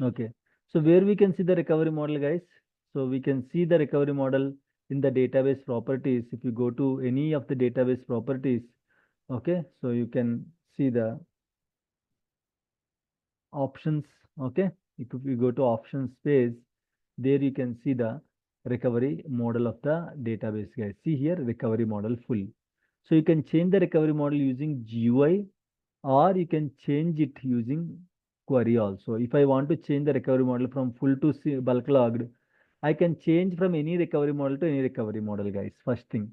Okay. So where we can see the recovery model, guys? So we can see the recovery model in the database properties. If you go to any of the database properties, okay, so you can see the options. Okay, if you go to options page, there you can see the recovery model of the database, guys. See here, recovery model full. So you can change the recovery model using GUI, or you can change it using query also. If I want to change the recovery model from full to bulk logged, I can change from any recovery model to any recovery model, guys. First thing,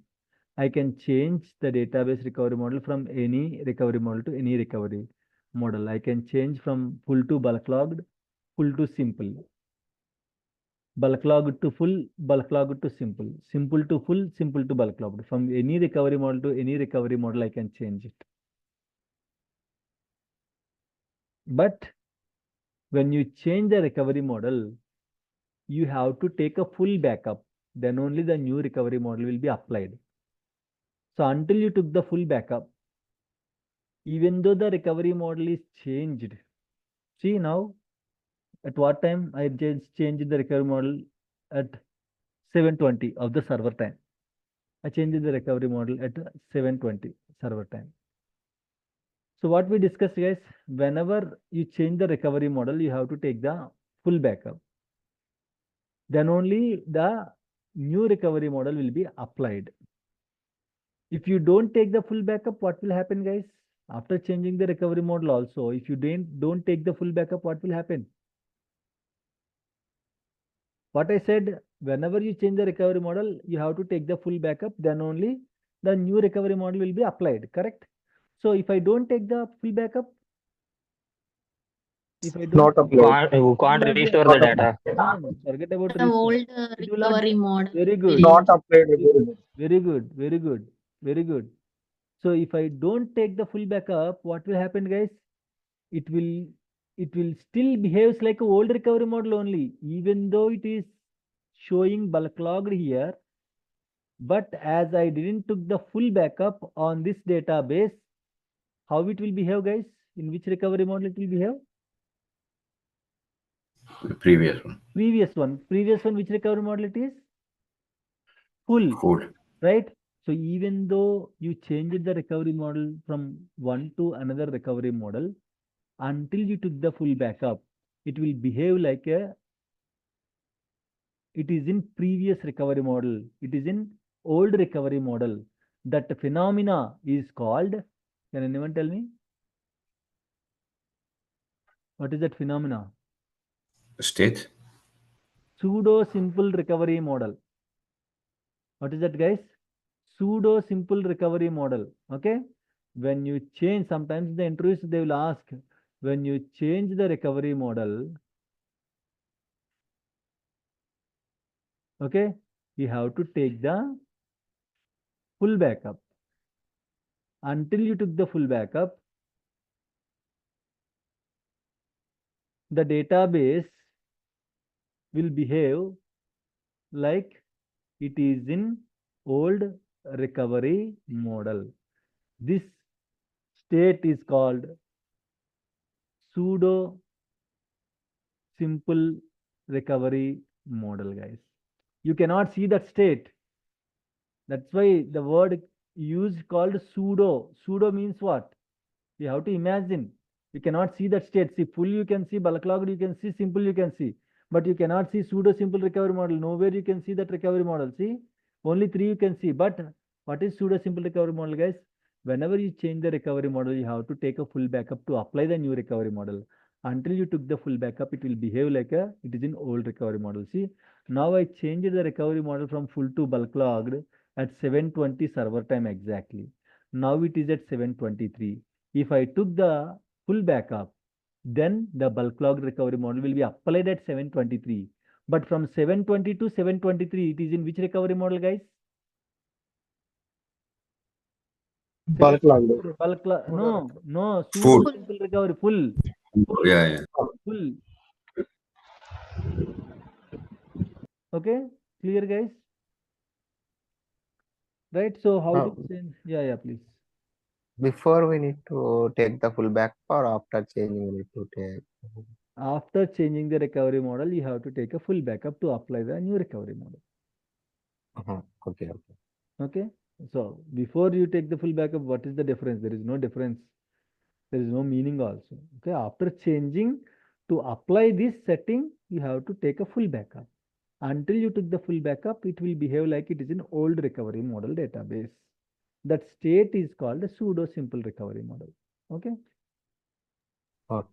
I can change the database recovery model from any recovery model to any recovery model. I can change from full to bulk logged, full to simple, bulk logged to full, bulk logged to simple, simple to full, simple to bulk logged. From any recovery model to any recovery model, I can change it. But when you change the recovery model, you have to take a full backup. Then only the new recovery model will be applied. So until you took the full backup, even though the recovery model is changed, see now at what time I just changed the recovery model at 7:20 of the server time. I changed the recovery model at 7:20 server time. So what we discussed, guys, whenever you change the recovery model, you have to take the full backup. Then only the new recovery model will be applied. If you don't take the full backup, what will happen, guys? After changing the recovery model also, if you don't take the full backup, what will happen? What I said, whenever you change the recovery model, you have to take the full backup, then only the new recovery model will be applied, correct? So if I don't take the full backup, if I don't, Not applied. You can't no, restore Not the applied. data. no, forget about The restore. old It will not, recovery model very will good, Not be applied. very good, very good, very good, very good. So if I don't take the full backup, what will happen, guys? It will, it will still behaves like a old recovery model only, even though it is showing bulk logged here. But as I didn't took the full backup on this database, how it will behave, guys? In which recovery model it will behave? The previous one. Previous one. Previous one, which recovery model it is? Full, Full. right? So even though you changed the recovery model from one to another recovery model, until you took the full backup, it will behave like a, it is in previous recovery model. It is in old recovery model. That phenomena is called, can anyone tell me? What is that phenomena? State. Pseudo simple recovery model. What is that, guys? Pseudo simple recovery model. Okay. When you change, sometimes in the interviews they will ask, when you change the recovery model, okay, you have to take the full backup. Until you took the full backup, the database will behave like it is in old recovery model. This state is called pseudo simple recovery model, guys. You cannot see that state. That's why the word used called pseudo. Pseudo means what? You have to imagine. You cannot see that state. See, full you can see, bulk logged you can see, simple you can see. But you cannot see pseudo simple recovery model. Nowhere you can see that recovery model. See, only three you can see. But what is pseudo simple recovery model, guys? Whenever you change the recovery model, you have to take a full backup to apply the new recovery model. Until you took the full backup, it will behave like a, it is in old recovery model. See, now I changed the recovery model from full to bulk logged at 7:20 server time exactly. Now it is at 7:23. If I took the full backup, then the bulk log recovery model will be applied at 7:23. But from 7:20 to 7:23, it is in which recovery model, guys? Bulk logged. No, pseudo Full. full. simple recovery, full, Yeah, yeah. full. Okay, clear, guys? Right? So how Uh, to change? Yeah, please. Before we need to take the full backup or after changing we need to take. After changing the recovery model, you have to take a full backup to apply the new recovery model. Okay, okay. Okay. So before you take the full backup, what is the difference? There is no difference. There is no meaning also. Okay. After changing to apply this setting, you have to take a full backup. Until you took the full backup, it will behave like it is an old recovery model database. That state is called a pseudo simple recovery model. Okay. Okay.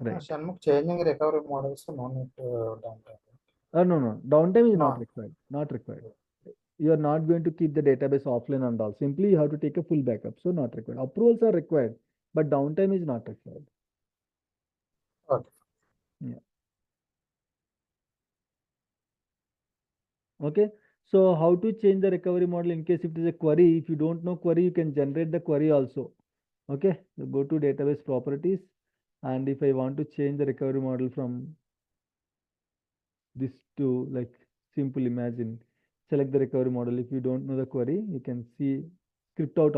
Right. Shanmugh, changing recovery models, so no need to downtime. No. Downtime is not No. required. Not required. You are not going to keep the database offline and all. Simply you have to take a full backup. So not required. Approvals are required, but downtime is not required. Okay. Yeah. Okay. So how to change the recovery model in case if it is a query? If you don't know query, you can generate the query also. Okay. So go to database properties, and if I want to change the recovery model from this to like simple imagine, select the recovery model. If you don't know the query, you can see script out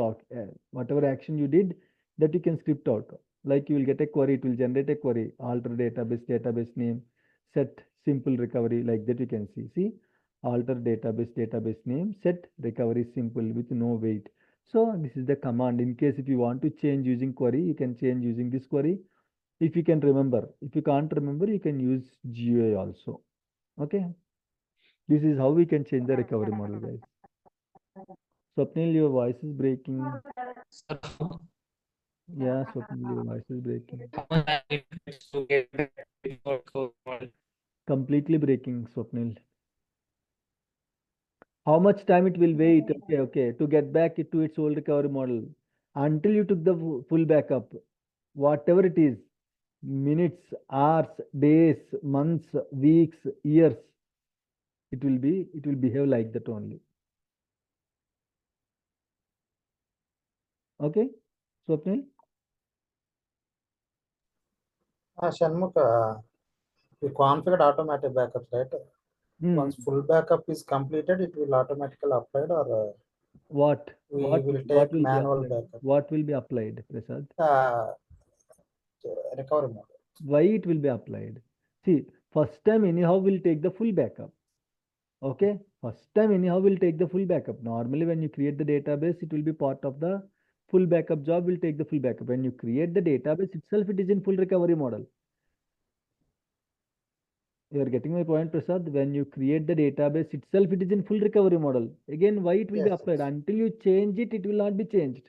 whatever action you did, that you can script out. Like you will get a query, it will generate a query, alter database name, set simple recovery, like that you can see alter database name, set recovery simple with no wait. So this is the command. In case if you want to change using query, you can change using this query. If you can remember, if you can't remember, you can use GUI also. Okay, this is how we can change the recovery model, guys. Swapnil, your voice is breaking. Yeah, Swapnil, your voice is breaking. Completely breaking, Swapnil. How much time it will wait? Okay, to get back to its old recovery model until you took the full backup, whatever it is, minutes, hours, days, months, weeks, years, it will behave like that only. Okay, Swapnil? Shanmugh, we configured automatic backups, right? Hmm. Once full backup is completed, it will automatically applied, or What? we will What take will be manual applied? backup. What will be applied, Prasad? Uh, recovery model. Why it will be applied? See, first time anyhow will take the full backup. Okay, first time anyhow will take the full backup. Normally, when you create the database, it will be part of the full backup job. Will take the full backup. When you create the database itself, it is in full recovery model. You are getting my point, Prasad. When you create the database itself, it is in full recovery model. Again, why it will be Yes, applied? yes. Until you change it, it will not be changed.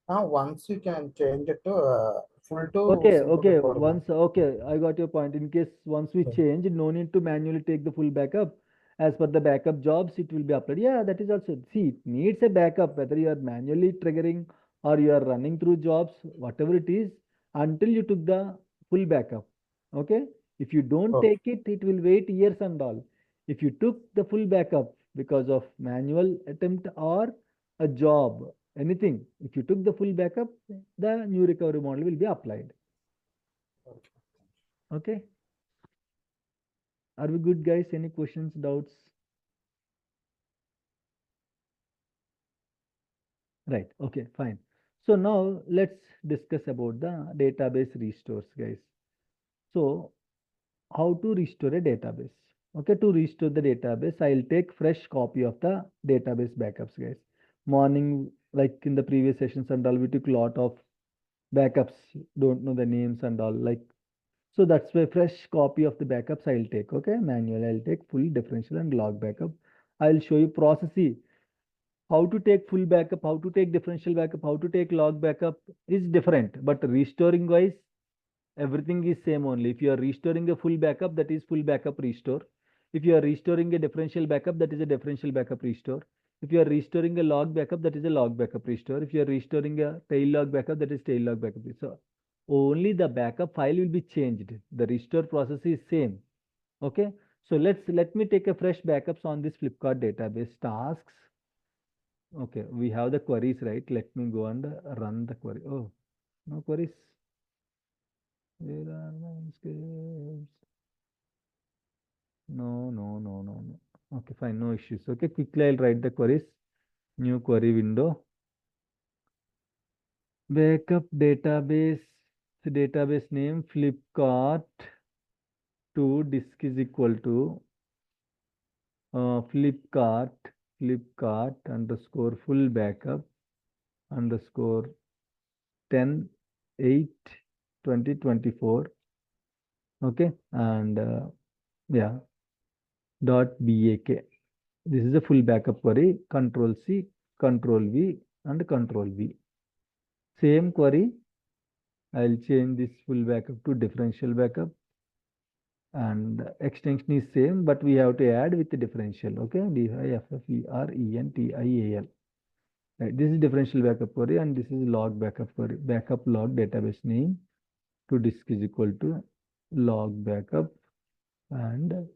Now, once you can change it to full to Okay, simple okay. recovery model. Once, okay, I got your point. In case once we Yeah. change, no need to manually take the full backup. As per the backup jobs, it will be applied. Yeah, that is also. See, it needs a backup, whether you are manually triggering or you are running through jobs, whatever it is, until you took the full backup. Okay. If you don't Okay. take it, it will wait years and all. If you took the full backup because of manual attempt or a job, anything, if you took the full backup, the new recovery model will be applied. Okay. Okay. Are we good, guys? Any questions, doubts? Right. Okay, fine. So now let's discuss about the database restores, guys. So how to restore a database? Okay, to restore the database, I'll take fresh copy of the database backups, guys. Morning, like in the previous sessions and all, we took lot of backups, don't know the names and all, like, so that's why fresh copy of the backups I'll take. Okay, manual, I'll take full differential and log backup. I'll show you process. How to take full backup, how to take differential backup, how to take log backup is different, but restoring wise, everything is same only. If you are restoring a full backup, that is full backup restore. If you are restoring a differential backup, that is a differential backup restore. If you are restoring a log backup, that is a log backup restore. If you are restoring a tail log backup, that is tail log backup restore. Only the backup file will be changed. The restore process is same. Okay. So let me take a fresh backups on this Flipkart database tasks. Okay, we have the queries, right? Let me go and run the query. Oh, no queries. Where are my scripts? No. Okay, fine, no issues. Okay, quickly I'll write the queries. New query window. Backup database name Flipkart to disk is equal to Flipkart underscore full backup underscore 10/8/2024. Okay, and yeah, .bak. This is a full backup query. Control C, Control V, and Control V. Same query. I'll change this full backup to differential backup, and extension is same, but we have to add with the differential. Okay, differential. Right, this is differential backup query, and this is log backup query. Backup log database name to disk is equal to log backup and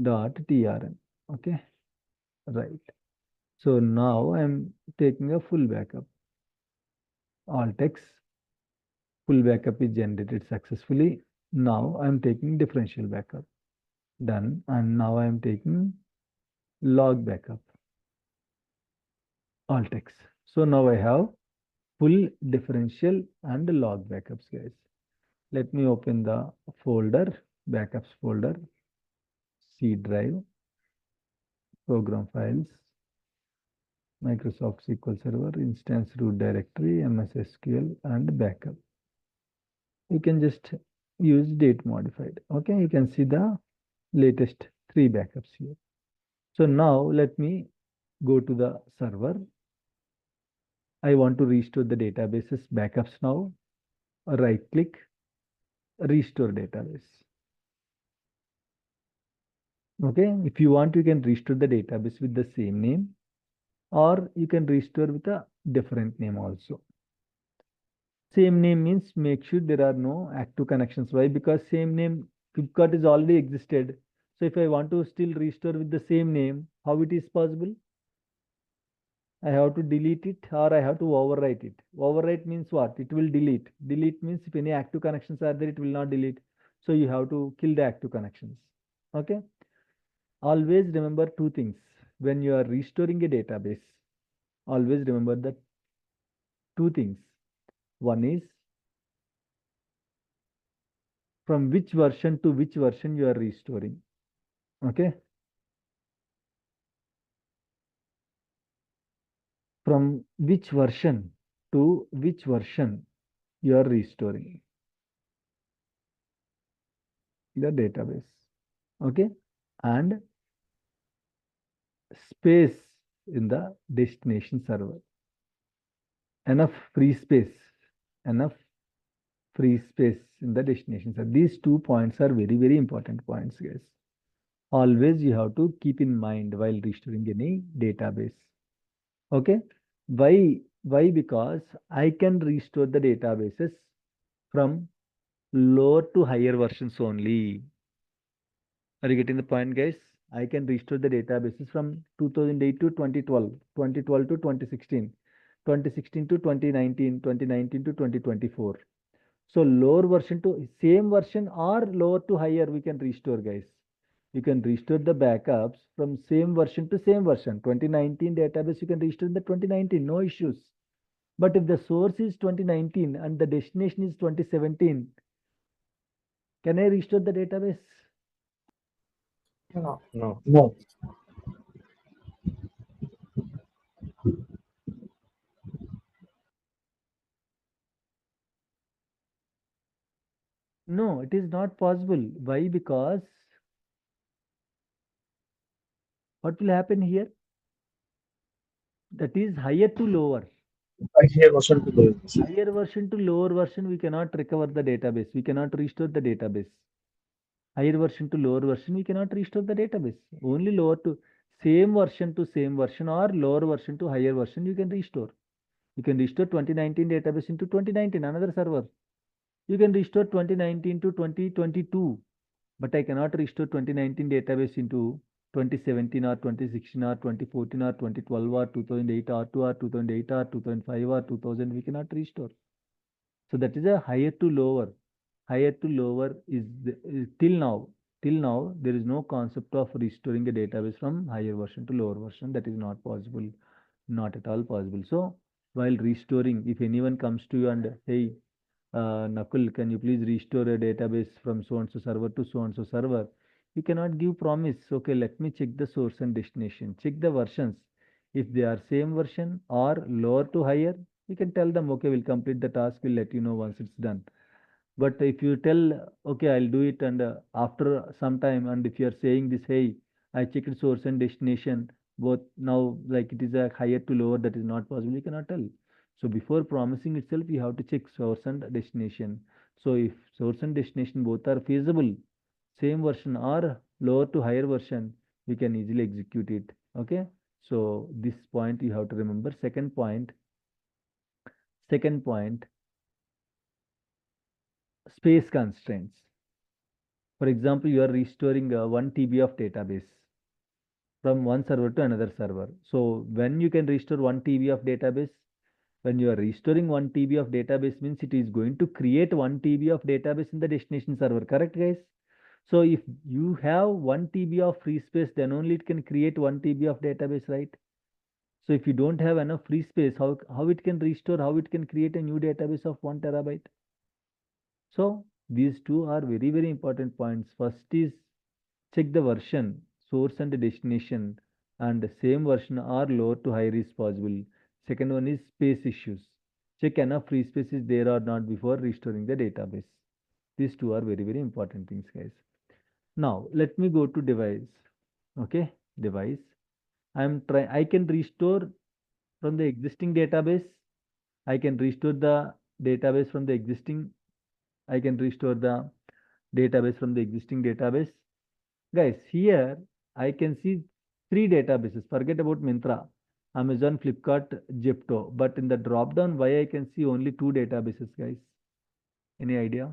.trn. Okay, right. So now I'm taking a full backup. Alt X, full backup is generated successfully. Now I'm taking differential backup. Done. And now I'm taking log backup. Alt X. So now I have full differential and log backups, guys. Let me open the folder, backups folder, C drive, program files, Microsoft SQL Server, instance root directory, MS SQL, and backup. You can just use date modified. Okay, you can see the latest 3 backups here. So now let me go to the server. I want to restore the databases backups now. Right click, restore database. Okay, if you want, you can restore the database with the same name, or you can restore with a different name also. Same name means make sure there are no active connections. Why? Because same name Flipkart is already existed. So if I want to still restore with the same name, how it is possible? I have to delete it or I have to overwrite it. Overwrite means what? It will delete. Delete means if any active connections are there, it will not delete. So you have to kill the active connections. Okay. Always remember 2 things. When you are restoring a database, always remember the 2 things. One is from which version to which version you are restoring. Okay. From which version to which version you are restoring the database. Okay. And space in the destination server. Enough free space. Enough free space in the destination server. These 2 points are very, very important points, guys. Always you have to keep in mind while restoring any database. Okay. Why? Because I can restore the databases from lower to higher versions only. Are you getting the point, guys? I can restore the databases from 2008 to 2012, 2012 to 2016, 2016 to 2019, 2019 to 2024. So lower version to same version or lower to higher we can restore, guys. You can restore the backups from same version to same version. 2019 database you can restore in the 2019, no issues. But if the source is 2019 and the destination is 2017, can I restore the database? No. No. No. No, it is not possible. Why? Because what will happen here? That is higher to lower. Higher version to lower version. Higher version to lower version, we cannot recover the database. We cannot restore the database. Higher version to lower version, we cannot restore the database. Only lower to same version or lower version to higher version, you can restore. You can restore 2019 database into 2019, another server. You can restore 2019 to 2022, but I cannot restore 2019 database into 2017 or 2016 or 2014 or 2012 or 2008 R2 or 2008 or 2005 or 2000. We cannot restore. So that is a higher to lower. Higher to lower is till now there is no concept of restoring a database from higher version to lower version. That is not possible, not at all possible. So while restoring, if anyone comes to you and, hey, Nakul, can you please restore a database from so and so server to so and so server? You cannot give promise. Okay, let me check the source and destination. Check the versions. If they are same version or lower to higher, you can tell them, okay, we'll complete the task. We'll let you know once it's done. But if you tell, okay, I'll do it, and after some time, and if you're saying this, hey, I checked source and destination, both now, like it is a higher to lower, that is not possible, you cannot tell. So before promising itself, you have to check source and destination. So if source and destination both are feasible, same version or lower to higher version, you can easily execute it. Okay. So this point you have to remember. Second point, space constraints. For example, you are restoring 1 TB of database from one server to another server. So when you can restore 1 TB of database, when you are restoring 1 TB of database means it is going to create 1 TB of database in the destination server. Correct, guys? So if you have 1 TB of free space, then only it can create 1 TB of database, right? So if you don't have enough free space, how it can restore, how it can create a new database of 1 terabyte? So these two are very, very important points. First is check the version, source and destination, and the same version or lower to higher is possible. Second one is space issues. Check enough free space is there or not before restoring the database. These two are very, very important things, guys. Now let me go to device. Okay, device. I can restore from the existing database. I can restore the database from the existing. I can restore the database from the existing database. Guys, here I can see 3 databases. Forget about Myntra, Amazon, Flipkart, Zepto. But in the drop down, why I can see only 2 databases, guys? Any idea?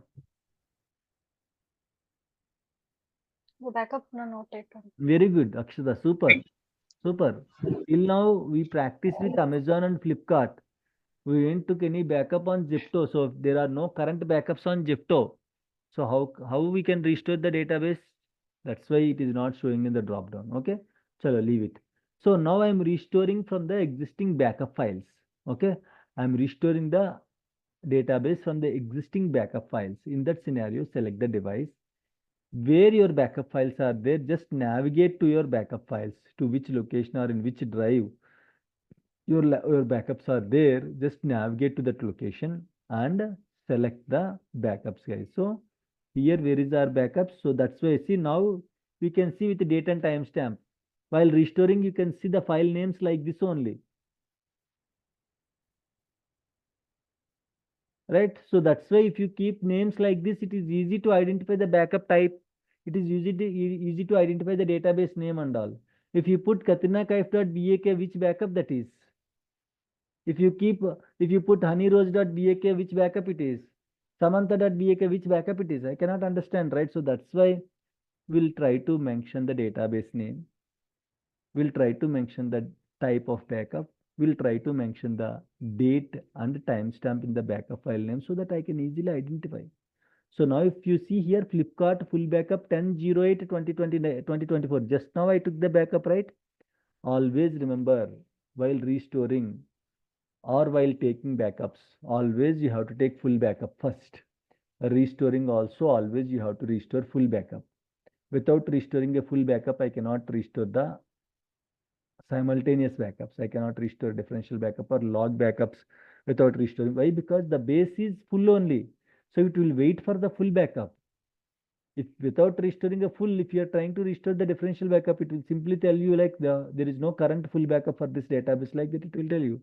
वो backup ना not taken. Very good, Akshada. Super. Super. Till now, we practiced with Amazon and Flipkart. We didn't took any backup on Zepto. So there are no current backups on Zepto. So how we can restore the database? That's why it is not showing in the drop down. Okay. Chalo, leave it. So now I'm restoring from the existing backup files. Okay. I'm restoring the database from the existing backup files. In that scenario, select the device. Where your backup files are there, just navigate to your backup files, to which location or in which drive your backups are there. Just navigate to that location and select the backups, guys. So here, where is our backups? So that's why, see, now we can see with the date and timestamp. While restoring, you can see the file names like this only, right? So that's why if you keep names like this, it is easy to identify the backup type. It is easy to identify the database name and all. If you put katrina.bak, which backup that is? If you put honeyrose.bak, which backup it is? Samantha.bak, which backup it is? I cannot understand, right? So that's why we'll try to mention the database name. We'll try to mention the type of backup. We'll try to mention the date and timestamp in the backup file name so that I can easily identify. So now if you see here, Flipkart full backup 10/08/2024. Just now I took the backup, right? Always remember, while restoring or while taking backups, always you have to take full backup first. Restoring also, always you have to restore full backup. Without restoring a full backup, I cannot restore the simultaneous backups. I cannot restore differential backup or log backups without restoring. Why? Because the base is full only. So it will wait for the full backup. If without restoring a full, if you are trying to restore the differential backup, it will simply tell you like there is no current full backup for this database, like that it will tell you.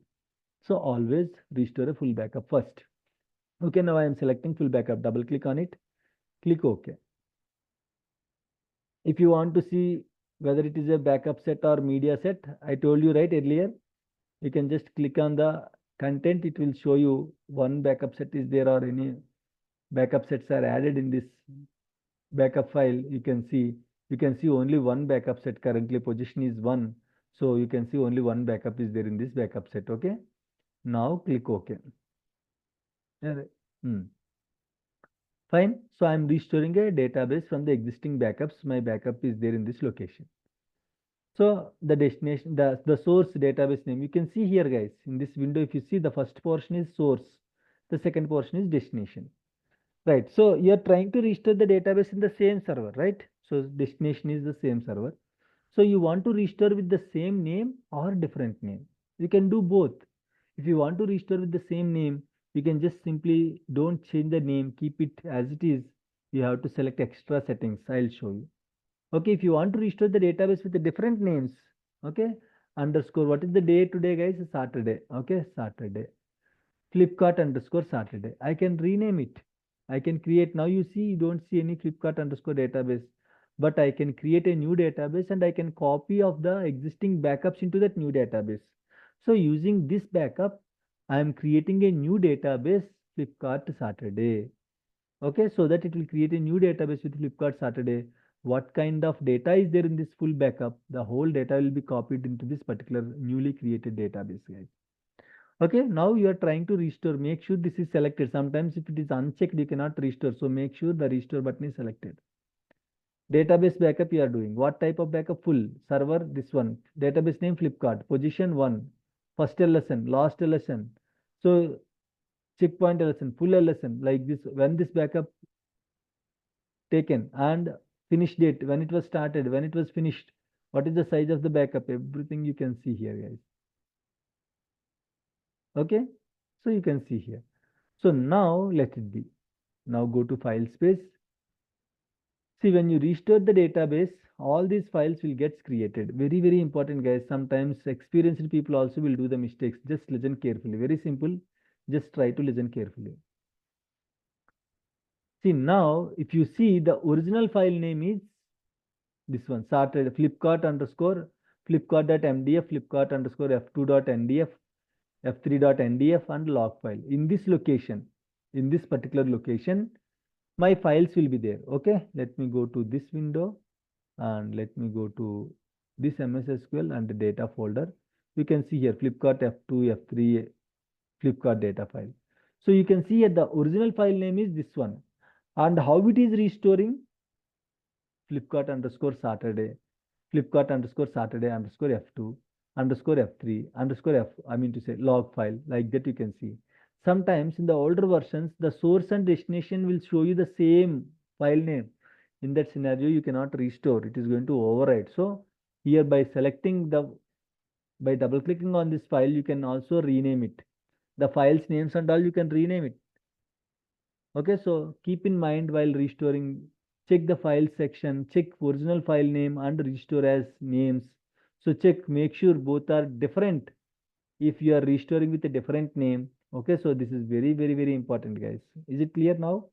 So always restore a full backup first. Okay, now I am selecting full backup. Double click on it. Click OK. If you want to see whether it is a backup set or media set, I told you right earlier, you can just click on the content. It will show you one backup set is there or any backup sets are added in this backup file. You can see only one backup set. Currently position is 1. So you can see only one backup is there in this backup set. Okay. Now click OK. Fine. So I'm restoring a database from the existing backups. My backup is there in this location. So the destination, the source database name, you can see here, guys, in this window, if you see, the first portion is source, the second portion is destination. Right. So you're trying to restore the database in the same server, right? So destination is the same server. So you want to restore with the same name or different name. You can do both. If you want to restore with the same name, you can just simply don't change the name, keep it as it is. You have to select extra settings. I'll show you. Okay, if you want to restore the database with the different names, okay, underscore, what is the day today, guys? Saturday. Okay, Saturday. Flipkart underscore Saturday. I can rename it. I can create, now you see, you don't see any Flipkart underscore database, but I can create a new database and I can copy of the existing backups into that new database. So using this backup, I am creating a new database, Flipkart Saturday. Okay, so that it will create a new database with Flipkart Saturday. What kind of data is there in this full backup? The whole data will be copied into this particular newly created database, guys. Okay, now you are trying to restore. Make sure this is selected. Sometimes if it is unchecked, you cannot restore. So make sure the restore button is selected. Database backup you are doing. What type of backup? Full. Server, this one. Database name Flipkart. Position 1. First LSN, last LSN. So checkpoint LSN, full LSN, like this. When this backup taken and finish date, when it was started, when it was finished, what is the size of the backup? Everything you can see here, guys. Okay, so you can see here. So now let it be. Now go to file space. See, when you restore the database, all these files will get created. Very, very important, guys. Sometimes experienced people also will do the mistakes. Just listen carefully. Very simple. Just try to listen carefully. See, now if you see, the original file name is this one, started Flipkart underscore Flipkart.mdf, Flipkart underscore f2.ndf, f3.ndf, and log file. In this location, in this particular location, my files will be there. Okay, let me go to this window and let me go to this MS SQL and the data folder. You can see here Flipkart F2, F3, Flipkart data file. So you can see here the original file name is this one. And how it is restoring? Flipkart underscore Saturday, Flipkart underscore Saturday underscore F2 underscore F3 underscore F, I mean to say log file, like that you can see. Sometimes in the older versions, the source and destination will show you the same file name. In that scenario, you cannot restore. It is going to overwrite. So here by selecting by double clicking on this file, you can also rename it. The files names and all you can rename it. Okay, so keep in mind while restoring, check the file section, check original file name and restore as names. So check, make sure both are different. If you are restoring with a different name, okay, so this is very, very, very important, guys. Is it clear now?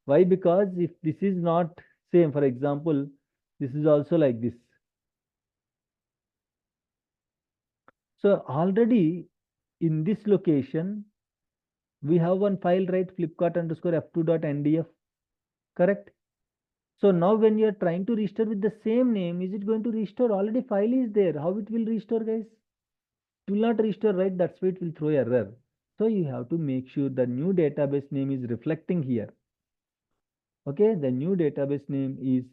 Why? Because if this is not same, for example, this is also like this. So already in this location, we have one file, right? Flipkart underscore f2.ndf, correct? So now when you are trying to restore with the same name, is it going to restore? Already file is there. How it will restore, guys? It will not restore, right? That's why it will throw error. So you have to make sure the new database name is reflecting here. Okay, the new database name is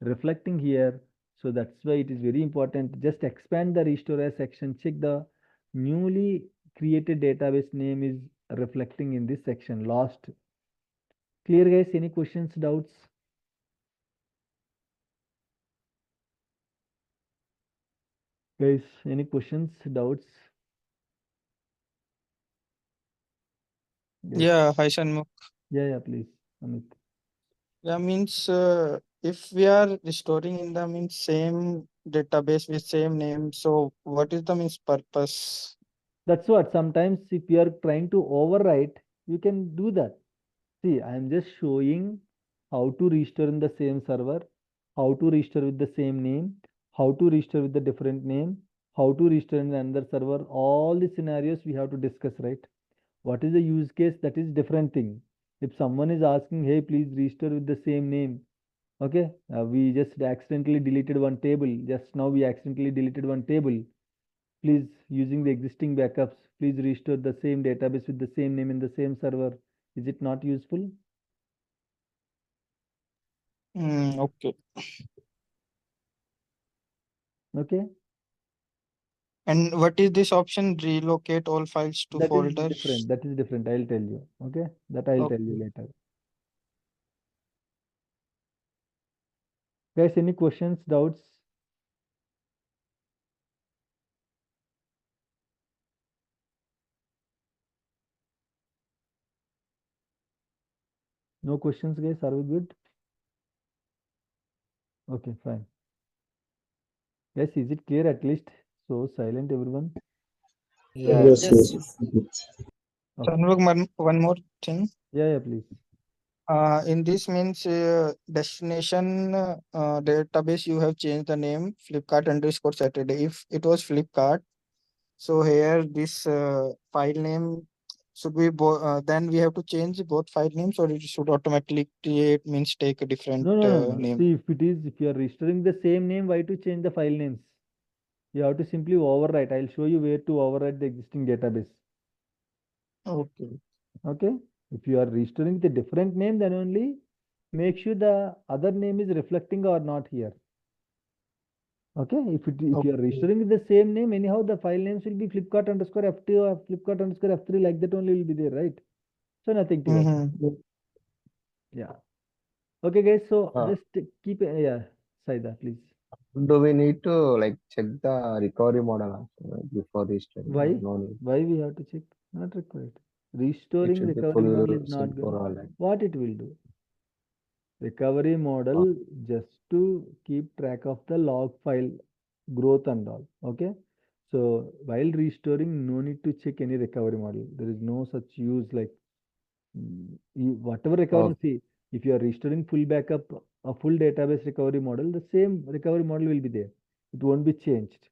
reflecting here. So that's why it is very important. Just expand the restore as section. Check the newly created database name is reflecting in this section. Last. Clear, guys? Any questions, doubts? Guys, any questions, doubts? Guys? Yeah, hi Shanmugh. Yeah, please, Amit. Yeah, means if we are restoring in the means same database with same name, so what is the means purpose? That's what, sometimes if you are trying to overwrite, you can do that. See, I am just showing how to restore in the same server, how to restore with the same name, how to restore with the different name, how to restore in another server. All the scenarios we have to discuss, right? What is the use case? That is different thing. If someone is asking, hey, please restore with the same name. Okay, we just accidentally deleted one table. Just now we accidentally deleted one table. Please, using the existing backups, please restore the same database with the same name in the same server. Is it not useful? Okay. Okay, And what is this option? Relocate all files to that is folders. different. That is different. I'll tell you. Okay, that I'll tell you Okay. later. Guys, any questions, doubts? No questions, guys. Are we good? Okay, fine. Guys, is it clear at least? So silent, everyone. Yes, Yes. yes. Okay. Tanvik, one more thing. Yeah, please. In this means destination database, you have changed the name Flipkart underscore Saturday. If it was Flipkart, so here this file name should be then we have to change both file names, or it should automatically create means take a different No. name. See, if you are registering the same name, why to change the file names? You have to simply overwrite. I'll show you where to overwrite the existing database. Okay. Okay. If you are registering with a different name, then only make sure the other name is reflecting or not here. Okay. If you are Okay. registering with the same name, anyhow the file names will be Flipkart underscore F2 or Flipkart underscore F3, like that only will be there, right? So nothing to worry. Mm-hmm. Yeah. Okay, guys. So Uh, just keep yeah, Saida, please. do we need to like check the recovery model also, right, before registering? Why? No need. Why we have to check? Not required. It Restoring should be recovery model full is not simple going. or like. What it will do? Recovery model just to keep track of the log file growth and all. Okay. So while restoring, no need to check any recovery model. There is no such use like whatever recovery. Okay. See, if you are restoring full backup, a full database recovery model, the same recovery model will be there. It won't be changed.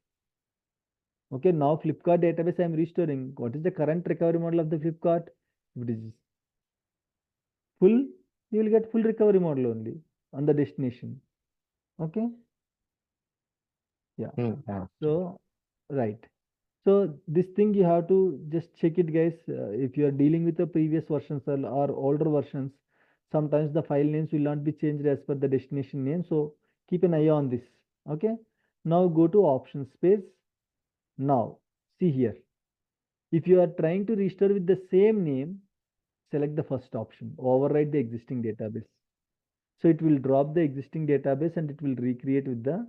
Okay, now Flipkart database I am restoring. What is the current recovery model of the Flipkart? If it is full, you will get full recovery model only on the destination. Okay. Yeah. Yeah. So, right. So this thing you have to just check it, guys. If you are dealing with the previous versions or older versions, sometimes the file names will not be changed as per the destination name. So keep an eye on this. Okay. Now go to option space. Now see here. If you are trying to restore with the same name, select the first option, override the existing database. So it will drop the existing database and it will recreate with the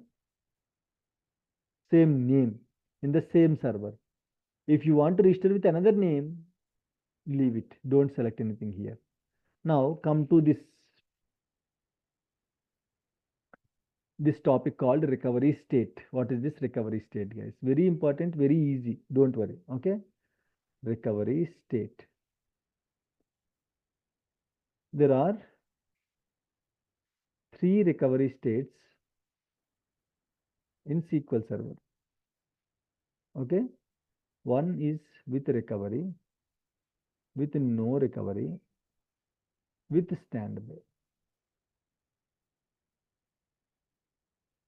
same name in the same server. If you want to restore with another name, leave it. Don't select anything here. Now come to this topic called recovery state. What is this recovery state, guys? Very important, very easy. Don't worry. Okay. Recovery state. There are 3 recovery states in SQL Server. Okay. One is with recovery, with no recovery, with standby.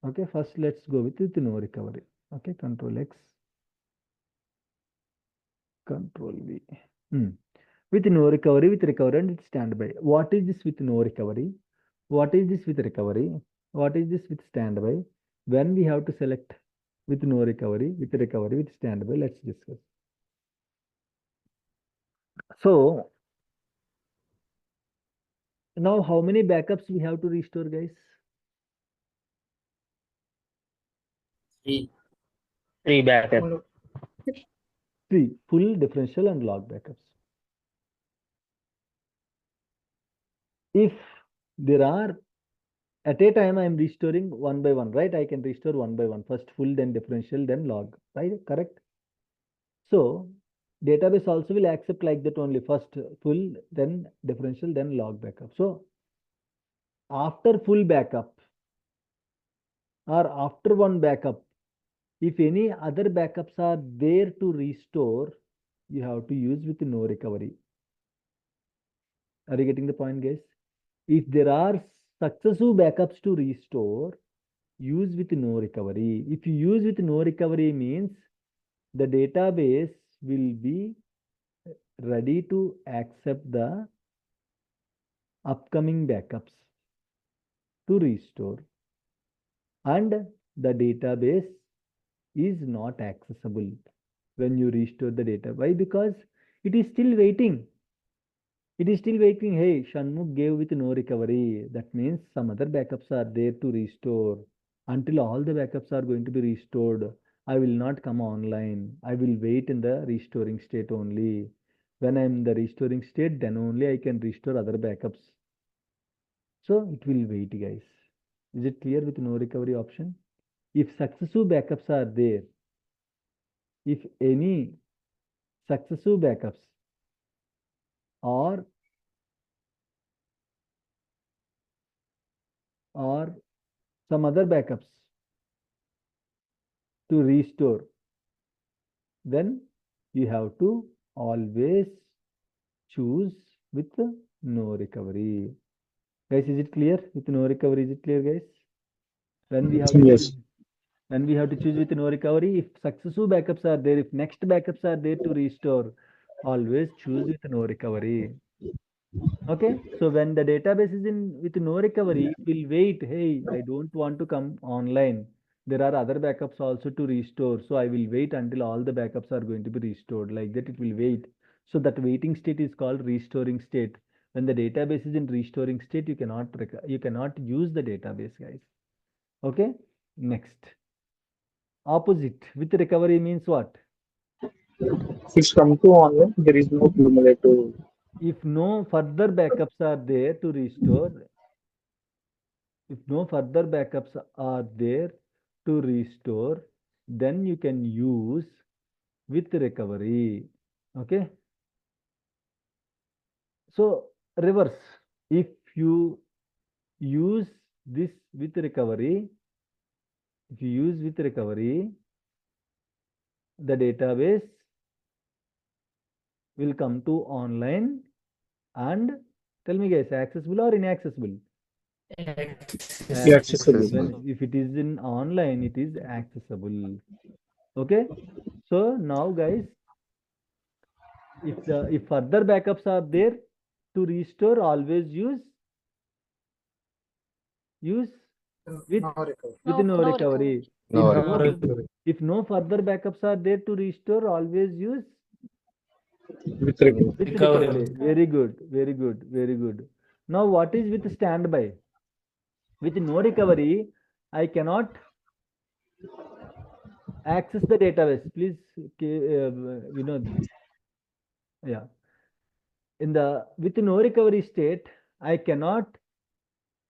Okay, first let's go with no recovery. Okay, Control X, Control V. With no recovery, with recovery and with standby. What is this with no recovery? What is this with recovery? What is this with standby? When we have to select with no recovery, with standby, let's discuss. So now how many backups we have to restore, guys? 3 backup. 3 full, differential and log backups. If there are at a time I am restoring one by one, right? I can restore one by one, first full, then differential, then log, right? Correct. So database also will accept like that only, first full, then differential, then log backup. So after full backup or after one backup, if any other backups are there to restore, you have to use with no recovery. Are you getting the point, guys? If there are successive backups to restore, use with no recovery. If you use with no recovery means the database will be ready to accept the upcoming backups to restore, and the database is not accessible when you restore the data. Why? Because it is still waiting. It is still waiting. Hey, Shanmugh gave with no recovery. That means some other backups are there to restore. Until all the backups are going to be restored, I will not come online. I will wait in the restoring state only. When I'm in the restoring state, then only I can restore other backups. So it will wait, guys. Is it clear with no recovery option? If successive backups are there, if any successive backups or some other backups to restore, then you have to always choose with no recovery. Guys, is it clear with no recovery? Is it clear, guys? When we have to Yes. choose, when we have to choose with no recovery, if successive backups are there, if next backups are there to restore, always choose with no recovery. Okay, so when the database is in with no recovery, it will wait. Hey, I don't want to come online. There are other backups also to restore. So I will wait until all the backups are going to be restored. Like that, it will wait. So that waiting state is called restoring state. When the database is in restoring state, you cannot use the database, guys. Okay, next. Opposite with recovery means what? If it's come to online, there is no cumulative. If no further backups are there to restore, if no further backups are there to restore, then you can use with recovery. Okay. So reverse. If you use this with recovery, the database will come to online and tell me, guys, accessible or inaccessible? Accessible. If it is in online, it is accessible. Okay. So now, guys, if further backups are there to restore, always use with No recovery. no No recovery. No If recovery. if no further backups are there to restore, always use With recovery. with recovery. Very good, very good, very good. Now, what is with standby? With no recovery, I cannot access the database. Please, yeah. With no recovery state, I cannot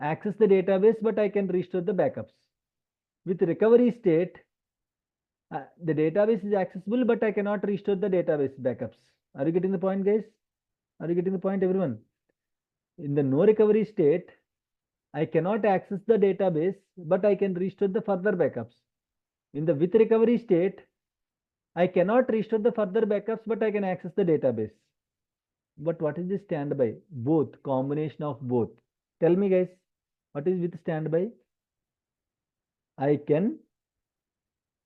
access the database, but I can restore the backups. With recovery state, the database is accessible, but I cannot restore the database backups. Are you getting the point, guys? Are you getting the point, everyone? In the no recovery state, I cannot access the database, but I can restore the further backups. In the with recovery state, I cannot restore the further backups, but I can access the database. But what is the standby? Both, combination of both. Tell me, guys, what is with standby? I can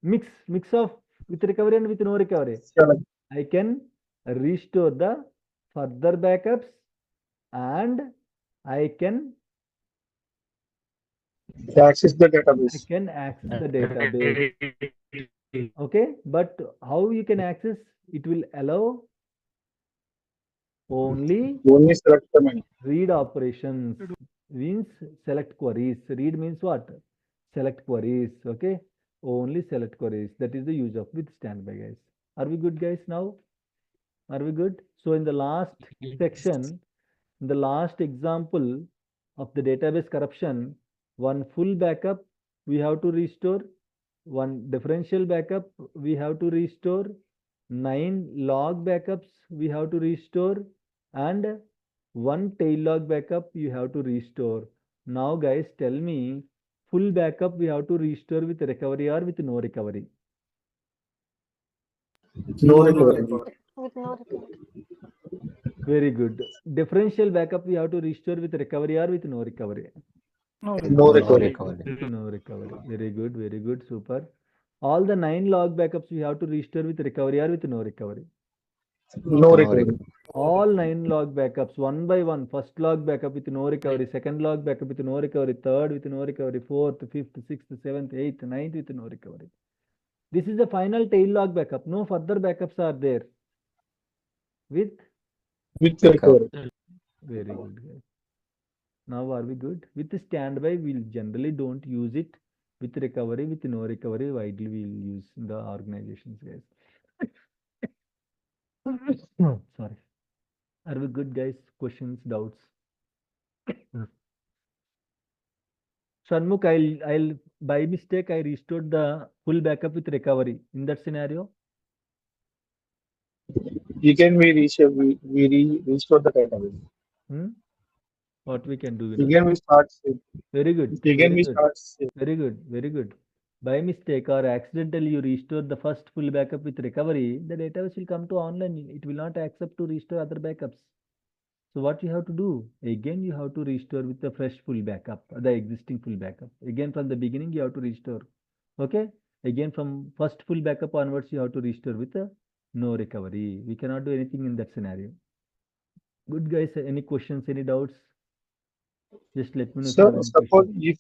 mix of with recovery and with no recovery. I can restore the further backups and I can Access the I database. can access the database. Okay, but how you can access? It will allow only Only select the menu. read operations, means select queries. Read means what? Select queries. Okay, only select queries. That is the use of with standby, guys. Are we good, guys? Now, are we good? So in the last section, in the last example of the database corruption, one full backup we have to restore, one differential backup we have to restore, 9 log backups we have to restore, and one tail log backup you have to restore. Now, guys, tell me, full backup we have to restore with recovery or with no recovery? No recovery. with no recovery. Very good. Differential backup we have to restore with recovery or with no recovery? No No recovery. recovery. With no recovery. Very good, very good, super. All the 9 log backups we have to restore with recovery or with no recovery? No recovery. All 9 log backups one by one. First log backup with no recovery, second log backup with no recovery, third with no recovery, fourth, fifth, sixth, seventh, eighth, ninth with no recovery. This is the final tail log backup. No further backups are there. With With Recovery. recovery. very good, guys. Now are we good? With the standby, we'll generally don't use it. With recovery, with no recovery, widely we'll use in the organizations, guys. Sorry. Are we good, guys? Questions, doubts? Shanmukh, I'll by mistake I restored the full backup with recovery. In that scenario, Again, we restore the database. what we can do? Again, we start save. Very good. Again, Very we good. start save. Very good. Very good. By mistake or accidentally you restore the first full backup with recovery, the database will come to online. It will not accept to restore other backups. So what you have to do? Again, you have to restore with the fresh full backup, the existing full backup. Again, from the beginning, you have to restore. Okay? Again, from first full backup onwards, you have to restore with no recovery. We cannot do anything in that scenario. Good, guys. Any questions, any doubts? Just let me know if you So have any suppose questions.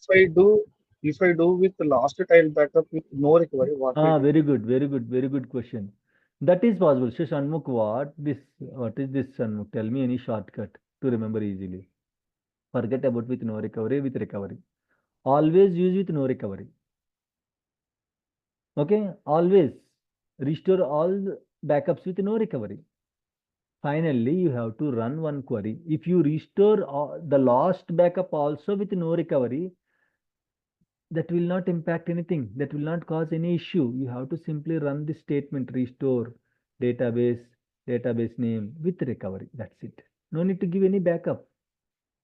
if I do with the last tile backup with no recovery, what will Very good, very good, very good question. That is possible. So Shanmukh, what is this Shanmukh? Tell me any shortcut to remember easily. Forget about with no recovery, with recovery. Always use with no recovery. Okay, always restore all backups with no recovery. Finally, you have to run one query. If you restore the last backup also with no recovery, that will not impact anything. That will not cause any issue. You have to simply run this statement, restore database name with recovery. That's it. No need to give any backup.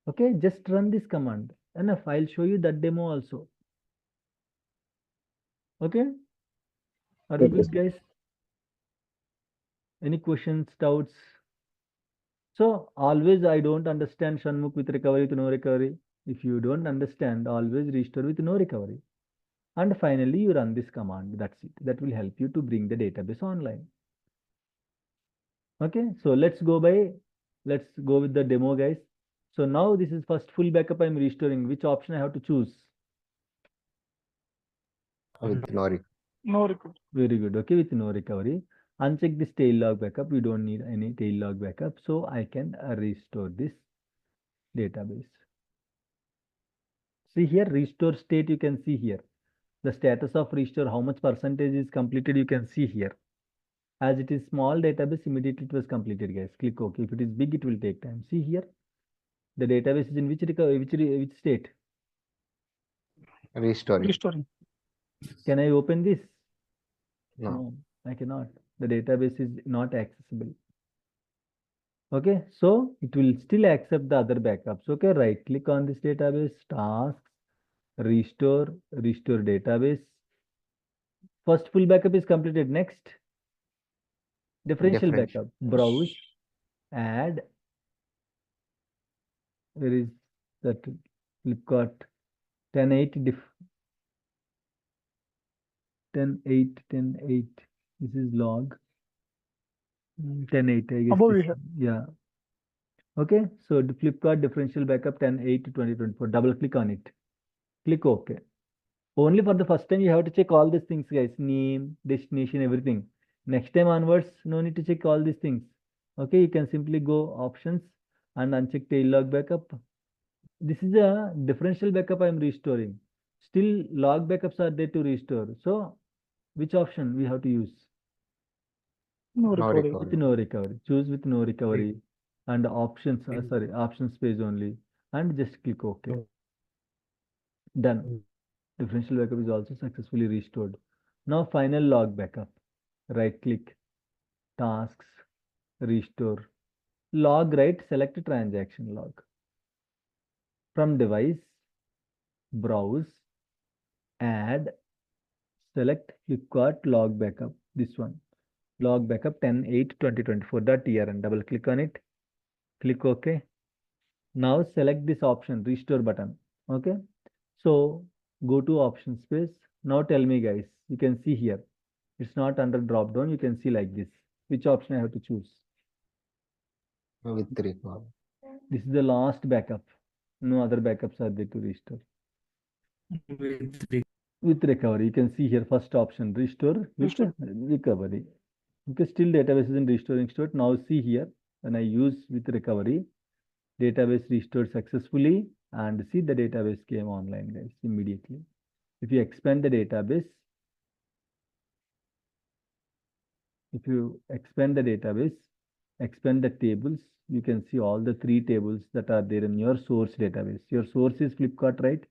Okay, just run this command. Enough. I'll show you that demo also. Okay. Are we good, guys? Any questions, doubts? So always I don't understand Shanmukh with recovery with no recovery. If you don't understand, always restore with no recovery. And finally, you run this command. That's it. That will help you to bring the database online. Okay, so let's go with the demo, guys. So now this is first full backup I'm restoring. Which option I have to choose? With no recovery. No recovery. Very good. Okay, with no recovery. Uncheck this tail log backup. We don't need any tail log backup. So I can restore this database. See here, restore state you can see here. The status of restore, how much percentage is completed, you can see here. As it is small database, immediately it was completed, guys. Click OK. If it is big, it will take time. See here, the database is in which state? Restoring. Restoring. Can I open this? No. I cannot. The database is not accessible. Okay, so it will still accept the other backups. Okay, right click on this database, tasks, restore database. First full backup is completed. Next, differential backup. Browse, add. Where is that? Flipkart 10.8 10.8. This is log 10.8. I guess. Above this- here. Yeah. Okay, so the Flipkart differential backup 10.8/2024. Double click on it. Click OK. Only for the first time you have to check all these things, guys. Name, destination, everything. Next time onwards, no need to check all these things. Okay, you can simply go options and uncheck tail log backup. This is a differential backup I am restoring. Still log backups are there to restore. So which option we have to use? No No recovery. With recovery. no recovery. Choose with no recovery and options, options page only, and just click OK. Done. Differential backup is also successfully restored. Now final log backup. Right click, tasks, restore. Log, right, select transaction log. From device, browse, add, select Flipkart log backup. This one. Log backup 10.8/2024.trn. Double click on it. Click OK. Now select this option, restore button. Okay. So go to options space. Now tell me, guys, you can see here. It's not under drop down. You can see like this. Which option I have to choose? With recovery. This is the last backup. No other backups are there to restore. With with recovery. You can see here first option, restore with Restore. recovery. Okay, still database is in restoring state. Now see here, when I use with recovery, database restored successfully, and see the database came online, guys, immediately. If you expand the database, expand the tables, you can see all the 3 tables that are there in your source database. Your source is Flipkart, right?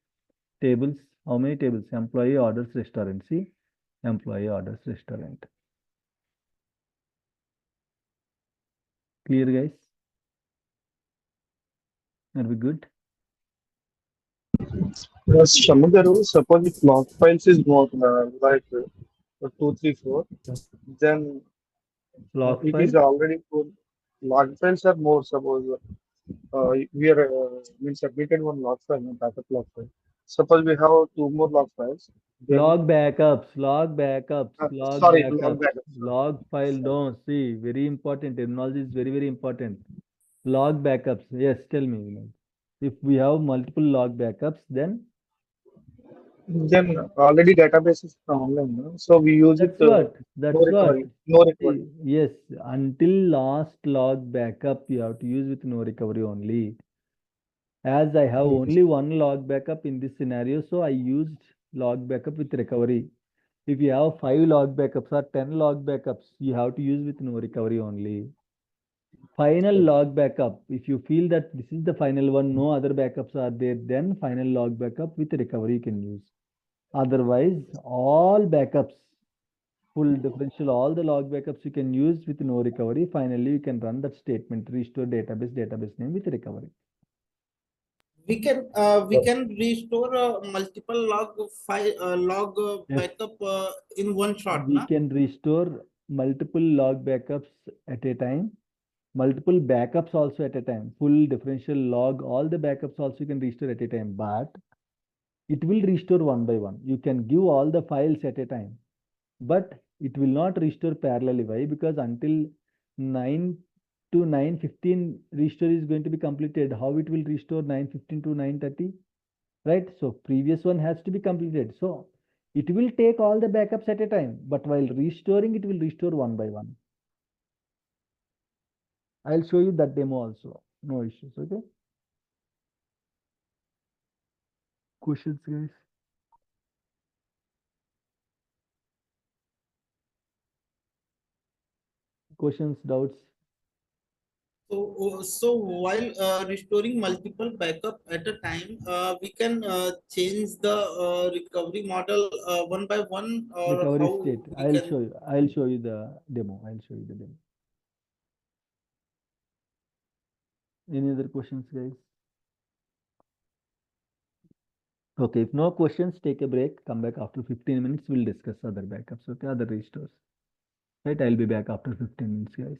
Tables, how many tables? Employee orders restaurant. See, employee orders restaurant. Clear, guys? Are we good? Shamagaru, suppose if log files is more like 2, 3, 4, then Log it is file. already full. Log files are more. Suppose we are submitted one log file, no backup log file. Suppose we have 2 more log files. Then Log backups, log backups, log sorry, log backups, backup. log file. Sorry. No, see, very important. Terminology is very, very important. Log backups. Yes, tell me, Vinod. If we have multiple log backups, then Then already database is online, no? So we use it. that's what. No That's what. recovery. No recovery. Yes, until last log backup, you have to use with no recovery only. As I have only one log backup in this scenario, so I used log backup with recovery. If you have 5 log backups or 10 log backups, you have to use with no recovery only. Final log backup, if you feel that this is the final one, no other backups are there, then final log backup with recovery you can use. Otherwise, all backups, full differential, all the log backups you can use with no recovery. Finally, you can run that statement, restore database name with recovery. We can restore multiple log Yes. backup in one shot, We na? can restore multiple log backups at a time, multiple backups also at a time, full differential log, all the backups also you can restore at a time, but it will restore one by one. You can give all the files at a time, but it will not restore parallelly. Why? Because until 9 to 9:15 restore is going to be completed. How it will restore 9:15 to 9:30? Right? So previous one has to be completed. So it will take all the backups at a time, but while restoring, it will restore one by one. I'll show you that demo also. No issues. Okay. Questions, guys? Questions, doubts? So while restoring multiple backup at a time, we can change the recovery model one by one, or Recovery how state. we can. I'll show you the demo. Any other questions, guys? Okay, if no questions, take a break. Come back after 15 minutes. We'll discuss other backups. Okay, other restores. Right, I'll be back after 15 minutes, guys.